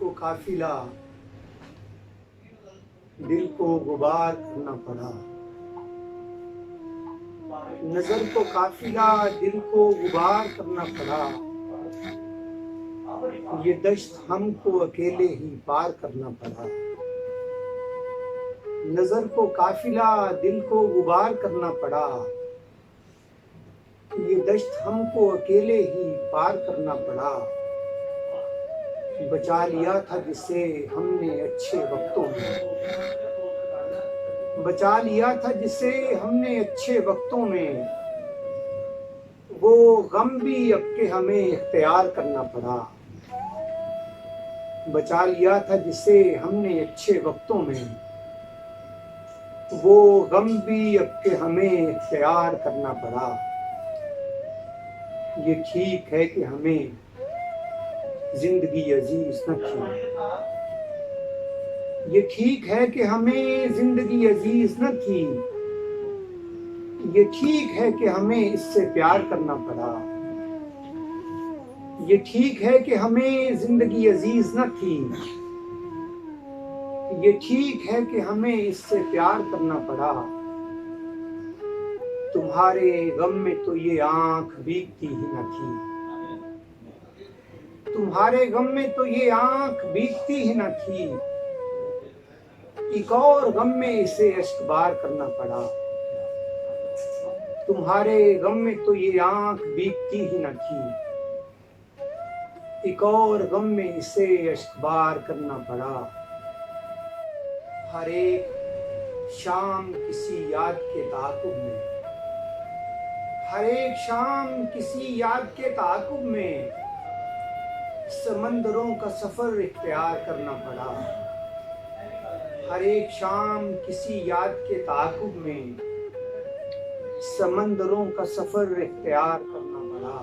को काफिला दिल को गुबार करना पड़ा। नजर को काफिला दिल को गुबार करना पड़ा। ये दश्त हमको अकेले ही पार करना पड़ा। नजर को काफिला दिल को गुबार करना पड़ा। ये दश्त हमको अकेले ही पार करना पड़ा। बचा लिया था जिसे हमने अच्छे वक्तों में, बचा लिया था जिसे हमने अच्छे वक्तों में। वो गम भी अब के हमें इख्तियार करना पड़ा। बचा लिया था जिसे हमने अच्छे वक्तों में। वो गम भी अब के हमें इख्तियार करना पड़ा। ये ठीक है कि हमें जिंदगी अजीज न थी। ये ठीक है कि हमें जिंदगी अजीज न थी। ये ठीक है कि हमें इससे प्यार करना पड़ा। ये ठीक है कि हमें जिंदगी अजीज न थी। ये ठीक है कि हमें इससे प्यार करना पड़ा। तुम्हारे गम में तो ये आंख भीगती ही न थी। तुम्हारे गम में तो ये आंख भीगती ही न थी। एक और गम में इसे अश्कबार करना पड़ा। तुम्हारे गम में तो ये आंख भीगती ही न थी। एक और गम में इसे अश्कबार करना पड़ा। हर एक शाम किसी याद के ताक़ुब में, हर एक शाम किसी याद के ताक़ुब में समंदरों का सफर इख्तियार करना पड़ा। हर एक शाम किसी याद के ताक़ुब में समंदरों का सफर इख्तियार करना पड़ा।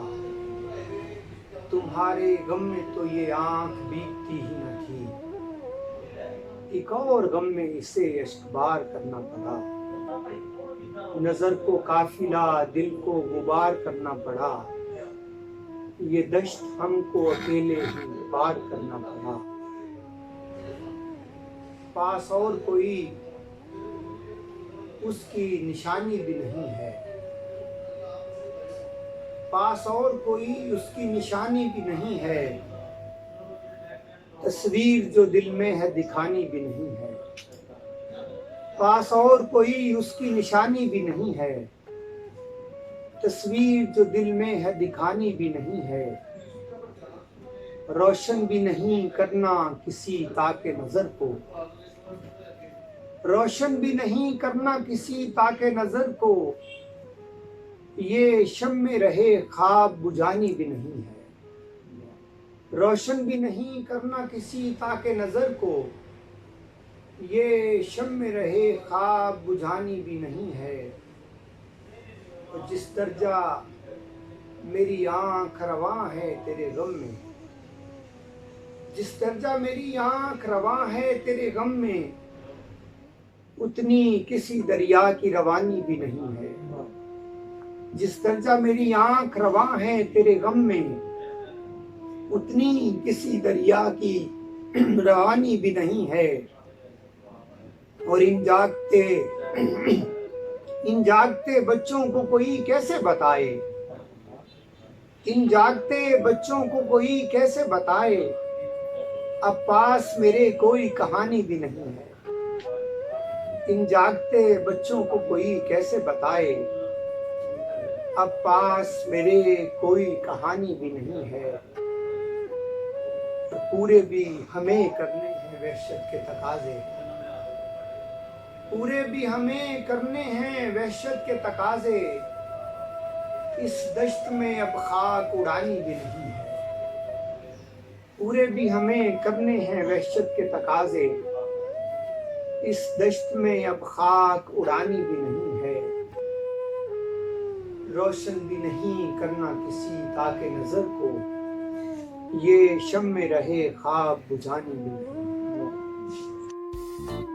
तुम्हारे गम में तो ये आंख भीगती ही न थी। एक और गम में इसे अश्कबार करना पड़ा। नजर को काफिला दिल को गुबार करना पड़ा। ये दश्त हमको अकेले ही पार करना पड़ा। पास और कोई उसकी निशानी भी नहीं है। पास और कोई उसकी निशानी भी नहीं है। तस्वीर जो दिल में है दिखानी भी नहीं है। पास और कोई उसकी निशानी भी नहीं है। तस्वीर जो दिल में है दिखानी भी नहीं है। रोशन भी नहीं करना किसी ताके नजर को। रोशन भी नहीं करना किसी ताके नजर को। ये शम्मे रहे ख्वाब बुझानी भी नहीं है। रोशन भी नहीं करना किसी ताके नजर को। ये शम्मे रहे ख्वाब बुझानी भी नहीं है। और जिस दर्जा मेरी आंख रवां है तेरे गम में, जिस दर्जा मेरी आंख रवां है तेरे गम में, उतनी किसी दरिया की रवानी भी नहीं है। जिस दर्जा मेरी आंख रवां है तेरे गम में, उतनी किसी दरिया की रवानी भी नहीं है। और इन जागते बच्चों को कोई कैसे बताए, इन जागते बच्चों को कोई कैसे बताए, अब पास मेरे कोई कहानी भी नहीं है। इन जागते बच्चों को कोई कैसे बताए, अब पास मेरे कोई कहानी भी नहीं है। पूरे भी हमें करने हैं वहशत के तकाजे, पूरे भी हमें करने हैं वहशत के तकाजे। इस दश्त में अब खाक उड़ानी भी नहीं है। पूरे भी हमें करने हैं वहशत के तकाजे। इस दश्त में अब खाक उड़ानी भी नहीं है। रोशन भी नहीं करना किसी ताके नजर को। ये शम्मे रहे ख्वाब बुझानी भी नहीं है।